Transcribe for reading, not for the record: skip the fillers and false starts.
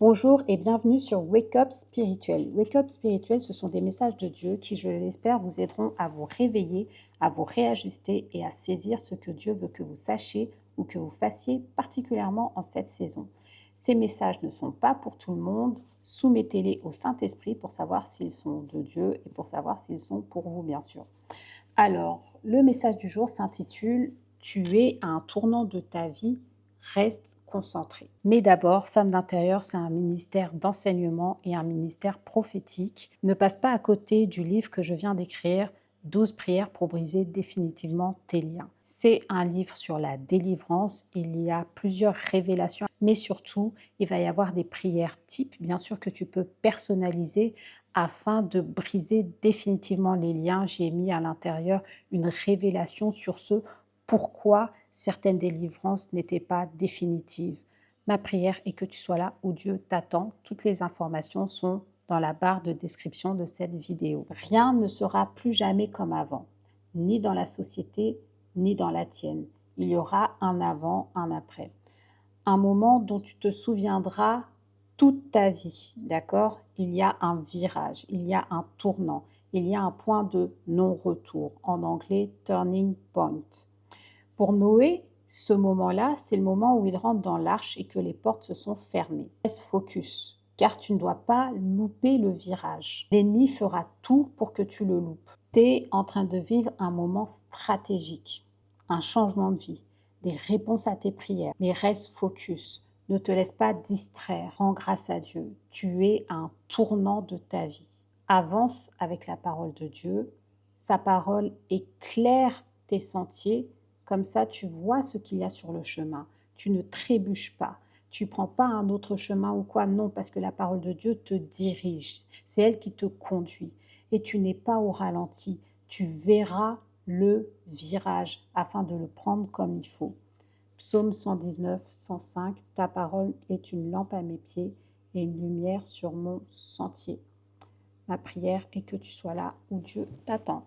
Bonjour et bienvenue sur Wake Up Spirituel. Wake Up Spirituel, ce sont des messages de Dieu qui, je l'espère, vous aideront à vous réveiller, à vous réajuster et à saisir ce que Dieu veut que vous sachiez ou que vous fassiez, particulièrement en cette saison. Ces messages ne sont pas pour tout le monde. Soumettez-les au Saint-Esprit pour savoir s'ils sont de Dieu et pour savoir s'ils sont pour vous, bien sûr. Alors, le message du jour s'intitule « Tu es à un tournant de ta vie, reste concentré ». Mais d'abord, Femme d'intérieur, c'est un ministère d'enseignement et un ministère prophétique. Ne passe pas à côté du livre que je viens d'écrire, 12 prières pour briser définitivement tes liens. C'est un livre sur la délivrance, il y a plusieurs révélations, mais surtout, il va y avoir des prières types, bien sûr, que tu peux personnaliser afin de briser définitivement les liens. J'ai mis à l'intérieur une révélation sur ce pourquoi certaines délivrances n'étaient pas définitives. Ma prière est que tu sois là où Dieu t'attend. Toutes les informations sont dans la barre de description de cette vidéo. Rien ne sera plus jamais comme avant, ni dans la société, ni dans la tienne. Il y aura un avant, un après. Un moment dont tu te souviendras toute ta vie, d'accord? Il y a un virage, il y a un tournant, il y a un point de non-retour, en anglais turning point. Pour Noé, ce moment-là, c'est le moment où il rentre dans l'arche et que les portes se sont fermées. Reste focus, car tu ne dois pas louper le virage. L'ennemi fera tout pour que tu le loupes. Tu es en train de vivre un moment stratégique, un changement de vie, des réponses à tes prières, mais reste focus. Ne te laisse pas distraire. Rends grâce à Dieu. Tu es à un tournant de ta vie. Avance avec la parole de Dieu. Sa parole éclaire tes sentiers. Comme ça, tu vois ce qu'il y a sur le chemin. Tu ne trébuches pas. Tu ne prends pas un autre chemin ou quoi. Non, parce que la parole de Dieu te dirige. C'est elle qui te conduit. Et tu n'es pas au ralenti. Tu verras le virage afin de le prendre comme il faut. Psaume 119, 105, ta parole est une lampe à mes pieds et une lumière sur mon sentier. Ma prière est que tu sois là où Dieu t'attend.